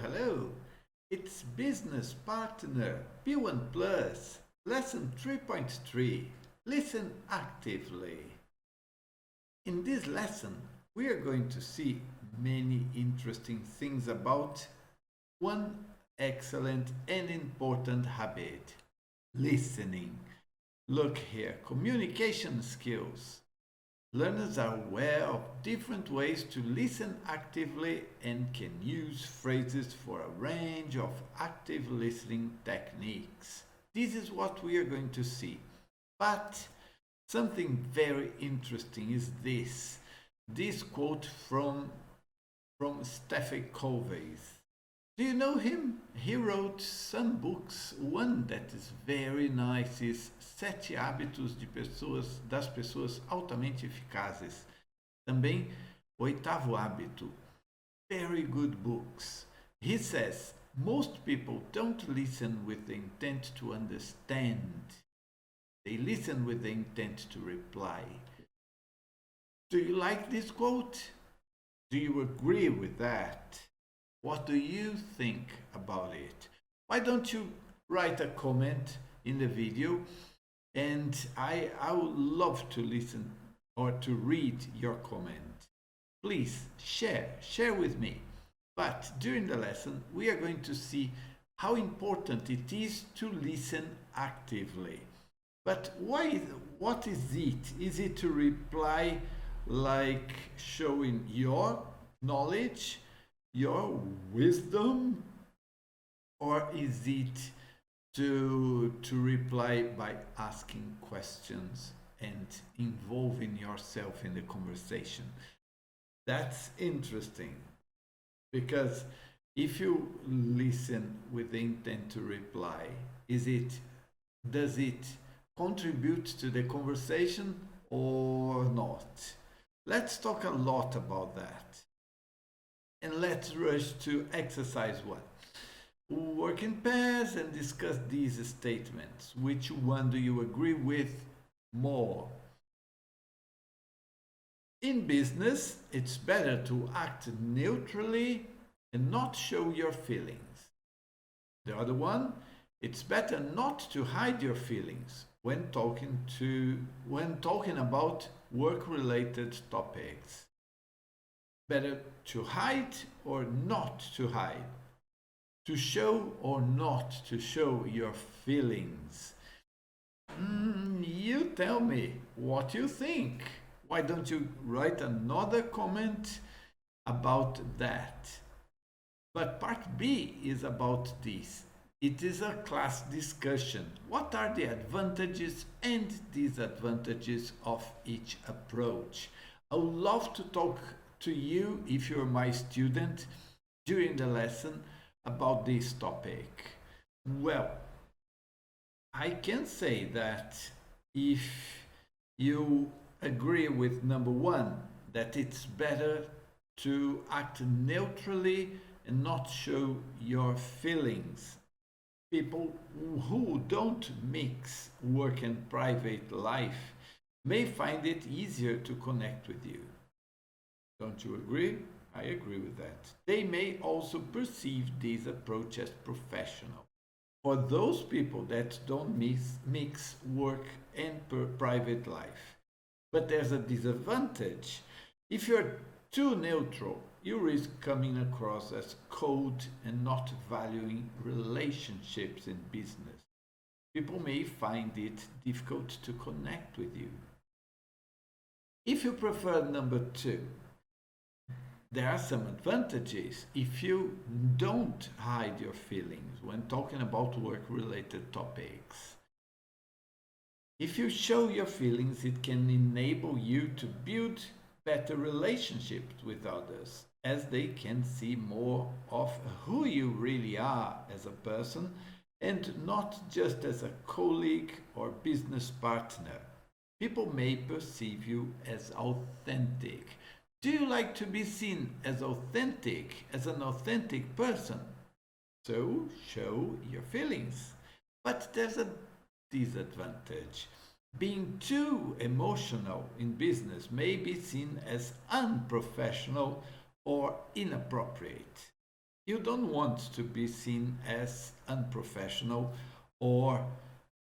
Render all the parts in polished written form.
hello. It's Business Partner B1 Plus, Lesson 3.3. Listen actively. In this lesson, we are going to see many interesting things about one excellent and important habit, listening. Look here, communication skills. Learners are aware of different ways to listen actively and can use phrases for a range of active listening techniques. This is what we are going to see. But something very interesting is this quote from Stephen Covey. Do you know him? He wrote some books. One that is very nice is Sete Hábitos das Pessoas Altamente Eficazes. Também Oitavo Hábito. Very good books. He says, most people don't listen with the intent to understand. They listen with the intent to reply. Do you like this quote? Do you agree with that? What do you think about it? Why don't you write a comment in the video, and I would love to listen or to read your comment. Please share with me. But during the lesson, we are going to see how important it is to listen actively. But what is it? Is it to reply like showing your knowledge, your wisdom, or is it to reply by asking questions and involving yourself in the conversation? That's interesting, because if you listen with the intent to reply, does it contribute to the conversation or not? Let's talk a lot about that. And let's rush to exercise 1. Work in pairs and discuss these statements. Which one do you agree with more? In business, it's better to act neutrally and not show your feelings. The other one, it's better not to hide your feelings when talking about work-related topics. Better to hide or not to hide? To show or not to show your feelings? You tell me what you think. Why don't you write another comment about that? But part B is about this. It is a class discussion. What are the advantages and disadvantages of each approach? I would love to talk to you, if you're my student, during the lesson about this topic. Well, I can say that if you agree with number 1, that it's better to act neutrally and not show your feelings. People who don't mix work and private life may find it easier to connect with you. Don't you agree? I agree with that. They may also perceive this approach as professional. For those people that don't mix work and private life. But there's a disadvantage. If you're too neutral, you risk coming across as cold and not valuing relationships in business. People may find it difficult to connect with you. If you prefer number 2, there are some advantages if you don't hide your feelings when talking about work-related topics. If you show your feelings, it can enable you to build better relationships with others, as they can see more of who you really are as a person and not just as a colleague or business partner. People may perceive you as authentic. Do you like to be seen as authentic, as an authentic person? So show your feelings. But there's a disadvantage. Being too emotional in business may be seen as unprofessional or inappropriate. You don't want to be seen as unprofessional or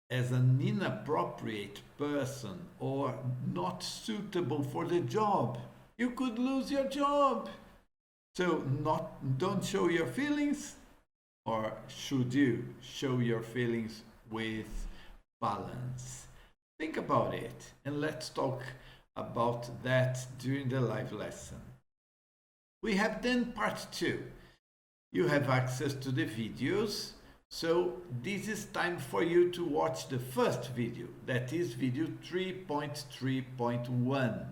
as an inappropriate person or not suitable for the job. You could lose your job. So don't show your feelings, or should you show your feelings with balance? Think about it and let's talk about that during the live lesson. We have then part 2. You have access to the videos, so this is time for you to watch the first video, that is video 3.3.1.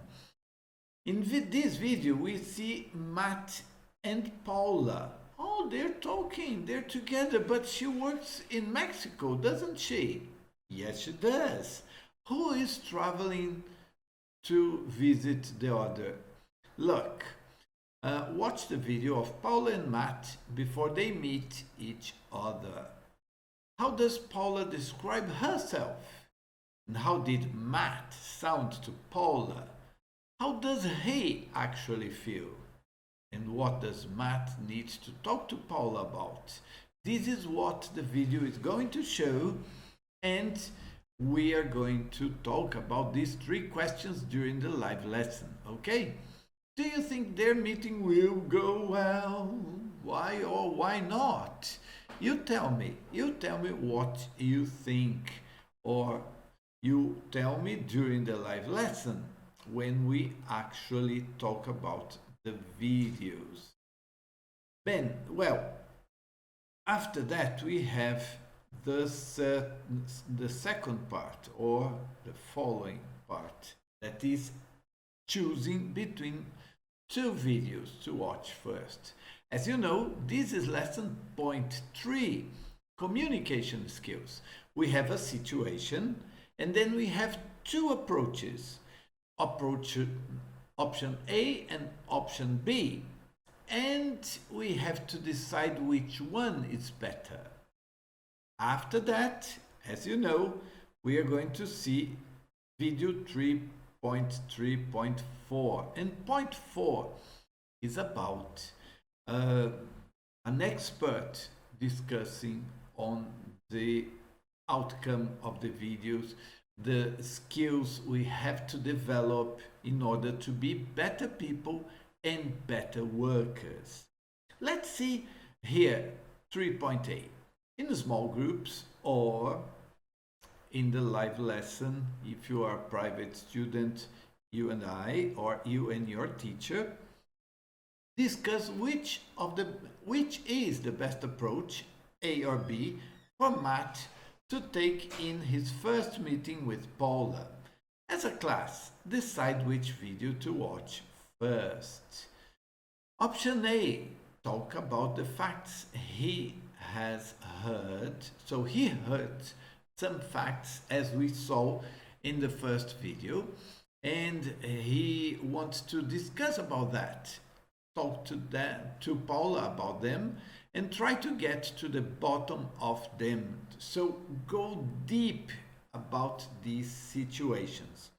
In this video we see Matt and Paula. Oh, they're talking, they're together, but she works in Mexico, doesn't she? Yes, she does. Who is traveling to visit the other? Look, watch the video of Paula and Matt before they meet each other. How does Paula describe herself? And how did Matt sound to Paula? How does he actually feel? And what does Matt need to talk to Paula about? This is what the video is going to show, and we are going to talk about these 3 questions during the live lesson, okay? Do you think their meeting will go well? Why or why not? You tell me what you think, or you tell me during the live lesson when we actually talk about the videos. Then, well, after that we have the second part, or the following part, that is choosing between 2 videos to watch first. As you know, this is lesson point 3, communication skills. We have a situation and then we have 2 approaches, option A and option B, and we have to decide which one is better. After that, as you know, we are going to see video 3.3.4, and point 4 is about an expert discussing on the outcome of the videos, the skills we have to develop in order to be better people and better workers. Let's see here 3.8. In small groups or in the live lesson, if you are a private student, you and I, or you and your teacher, discuss which is the best approach, A or B, for Matt to take in his first meeting with Paula. As a class, decide which video to watch first. Option A, talk about the facts he has heard. So he heard some facts as we saw in the first video, and he wants to discuss about that. Talk to Paula about them and try to get to the bottom of them. So go deep about these situations.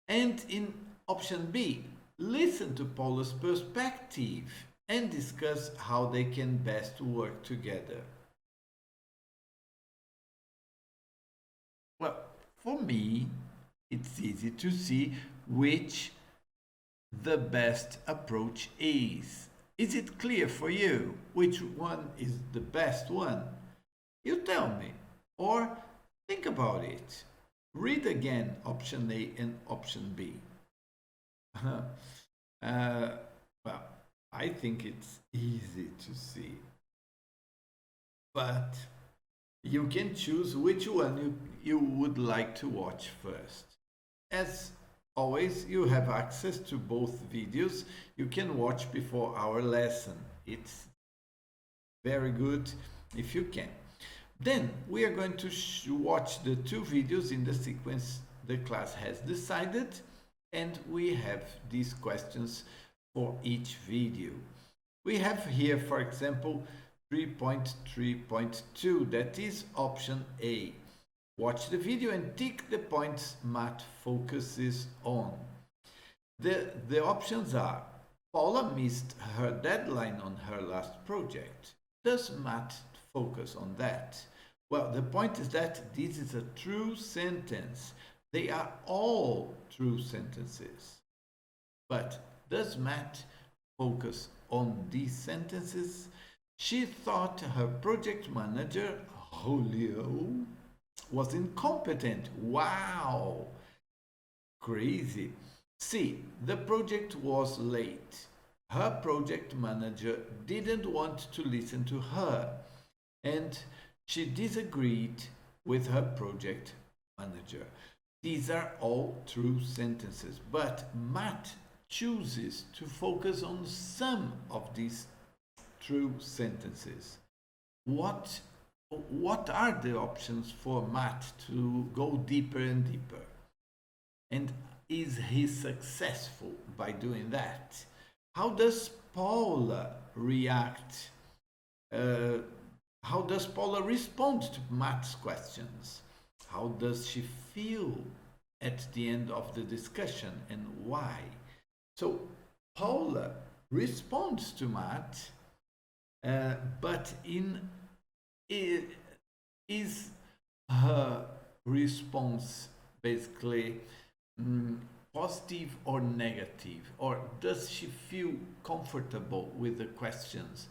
And in option B, listen to Paula's perspective and discuss how they can best work together. Well, for me, it's easy to see which the best approach is. Is it clear for you which one is the best one? You tell me, or think about it. Read again option A and option B. Well, I think it's easy to see, but you can choose which one you would like to watch first. As always, you have access to both videos. You can watch before our lesson. It's very good if you can. Then we are going to watch the 2 videos in the sequence the class has decided, and we have these questions for each video. We have here, for example, 3.3.2, that is option A. Watch the video and tick the points Matt focuses on. The options are Paula missed her deadline on her last project. Does Matt focus on that? Well, the point is that this is a true sentence. They are all true sentences. But does Matt focus on these sentences? She thought her project manager, Julio, was incompetent. Wow! Crazy. C. The project was late. Her project manager didn't want to listen to her, and she disagreed with her project manager. These are all true sentences, but Matt chooses to focus on some of these true sentences. What are the options for Matt to go deeper and deeper? And is he successful by doing that? How does Paula react? How does Paula respond to Matt's questions? How does she feel at the end of the discussion, and why? So Paula responds to Matt, but is her response basically positive or negative? Or does she feel comfortable with the questions?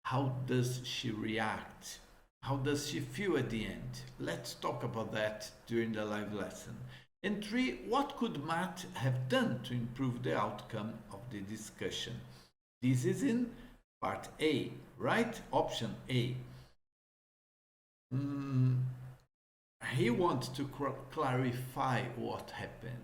How does she react? How does she feel at the end? Let's talk about that during the live lesson. And 3, what could Matt have done to improve the outcome of the discussion? This is in part A, right? Option A. He wants to clarify what happened.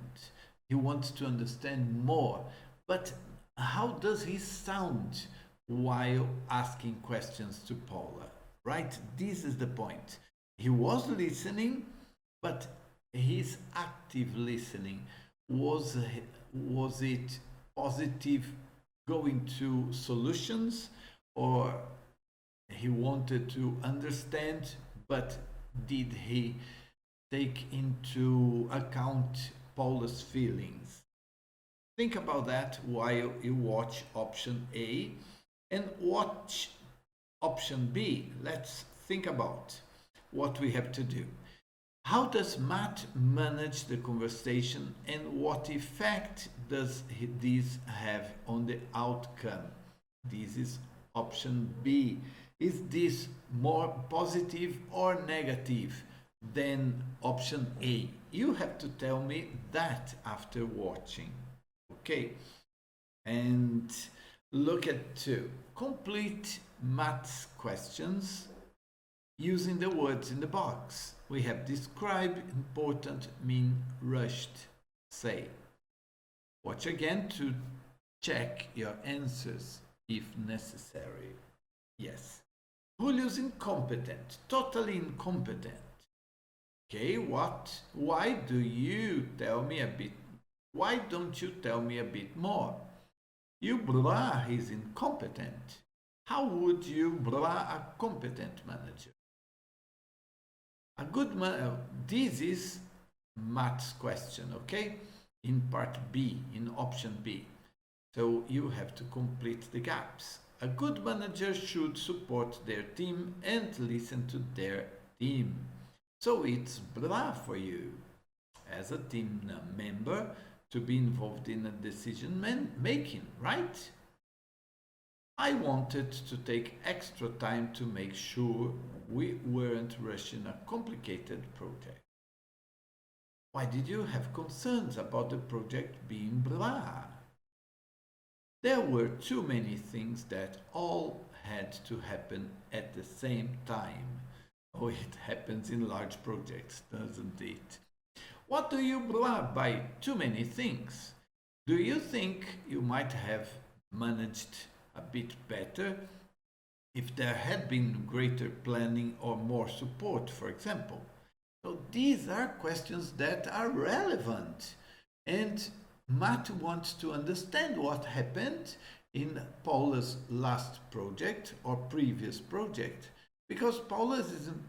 He wants to understand more. But how does he sound while asking questions to Paula? Right? This is the point. He was listening, but his active listening, was it positive, going to solutions, or he wanted to understand, but did he take into account Paula's feelings? Think about that while you watch option A and watch option B. Let's think about what we have to do. How does Matt manage the conversation, and what effect does this have on the outcome? This is option B. Is this more positive or negative than option A? You have to tell me that after watching. Okay. And look at 2. Complete Matt's questions using the words in the box. We have describe, important, mean, rushed, say. Watch again to check your answers if necessary. Yes. Julio's incompetent, totally incompetent. Okay, what? Why don't you tell me a bit more? You blah, he's incompetent. How would you blah a competent manager? A good man, this is Matt's question, okay? In part B, in option B. So you have to complete the gaps. A good manager should support their team and listen to their team. So it's blah for you, as a team member, to be involved in a decision making, right? I wanted to take extra time to make sure we weren't rushing a complicated project. Why did you have concerns about the project being blah? There were too many things that all had to happen at the same time. Oh, it happens in large projects, doesn't it? What do you blah by too many things? Do you think you might have managed a bit better if there had been greater planning or more support, for example? So these are questions that are relevant, and Matt wants to understand what happened in Paula's last project or previous project, because Paula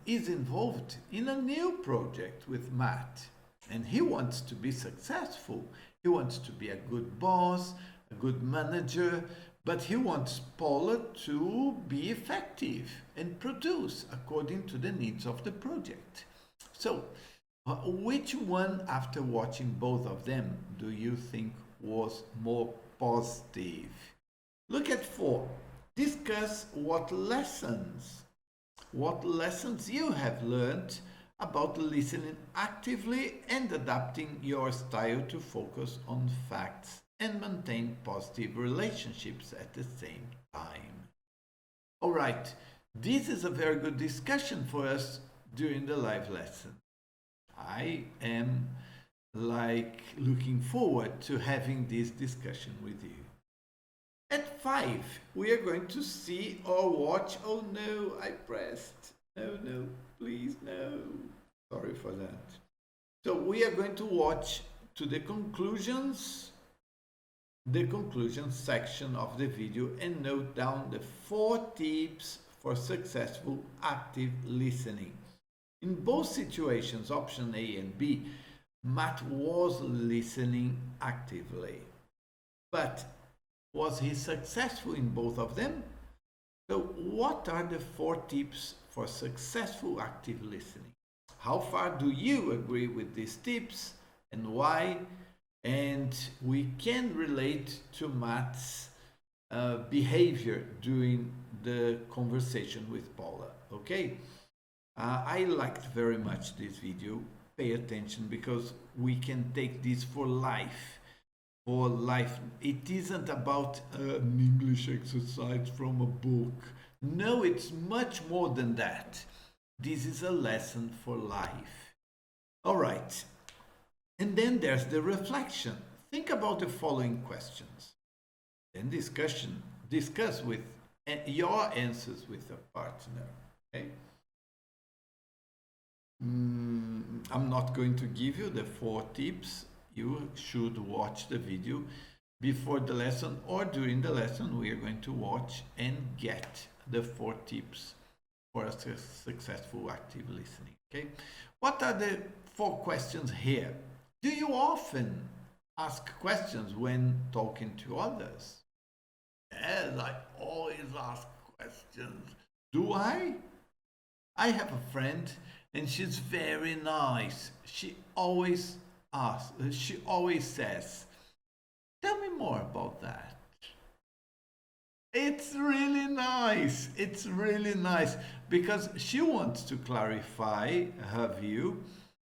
is involved in a new project with Matt, and he wants to be successful. He wants to be a good boss, a good manager, but he wants Paula to be effective and produce according to the needs of the project. So, which one, after watching both of them, do you think was more positive? Look at 4. Discuss what lessons you have learned about listening actively and adapting your style to focus on facts and maintain positive relationships at the same time. All right, this is a very good discussion for us during the live lesson. I am looking forward to having this discussion with you. At 5, we are going to see or watch. Oh no, I pressed. No, please, no. Sorry for that. So we are going to watch to the conclusion section of the video and note down the 4 tips for successful active listening. In both situations, option A and B, Matt was listening actively. But was he successful in both of them? So what are the 4 tips for successful active listening? How far do you agree with these tips and why? And we can relate to Matt's behavior during the conversation with Paula, okay? I liked very much this video. Pay attention because we can take this for life. For life. It isn't about an English exercise from a book. No, it's much more than that. This is a lesson for life. All right. And then there's the reflection. Think about the following questions. Then discuss with your answers with a partner. Okay? I'm not going to give you the 4 tips. You should watch the video before the lesson or during the lesson. We are going to watch and get the 4 tips for a successful active listening. Okay? What are the 4 questions here? Do you often ask questions when talking to others? Yes, I always ask questions. Do I? I have a friend and she's very nice. She always says, tell me more about that. It's really nice. It's really nice because she wants to clarify her view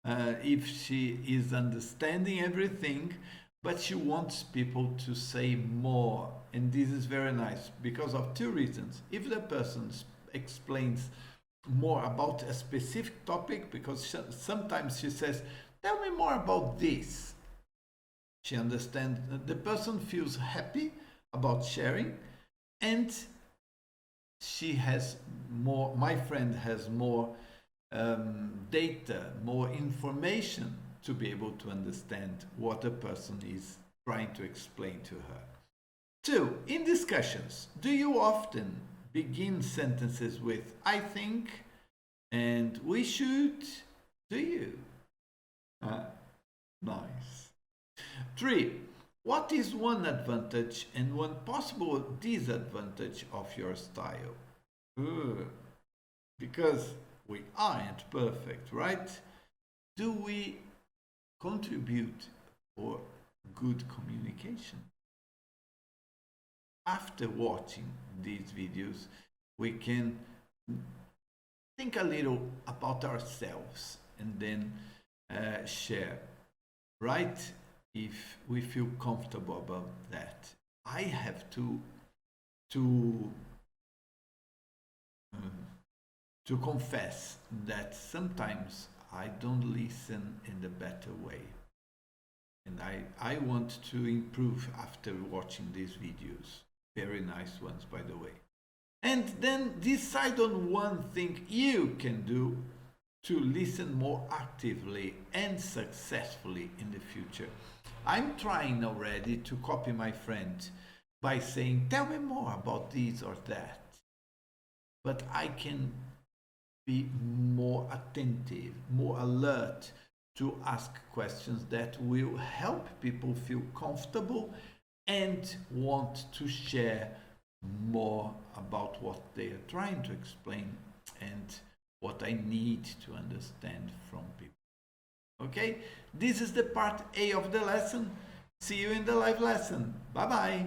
if she is understanding everything, but she wants people to say more. And this is very nice because of 2 reasons. If the person explains more about a specific topic, because sometimes she says, tell me more about this. She understands, the person feels happy about sharing, and she has more, my friend has more data, more information to be able to understand what a person is trying to explain to her. 2, in discussions, do you often begin sentences with I think and we should? Do you? Nice. 3, what is one advantage and one possible disadvantage of your style? Because we aren't perfect, right? Do we contribute for good communication? After watching these videos, we can think a little about ourselves and then share, right? If we feel comfortable about that. I have to confess that sometimes I don't listen in the better way. And I want to improve after watching these videos. Very nice ones, by the way. And then decide on one thing you can do to listen more actively and successfully in the future. I'm trying already to copy my friend by saying, tell me more about this or that. But I can be more attentive, more alert to ask questions that will help people feel comfortable and want to share more about what they are trying to explain and what I need to understand from people. Okay, this is the part A of the lesson. See you in the live lesson. Bye bye.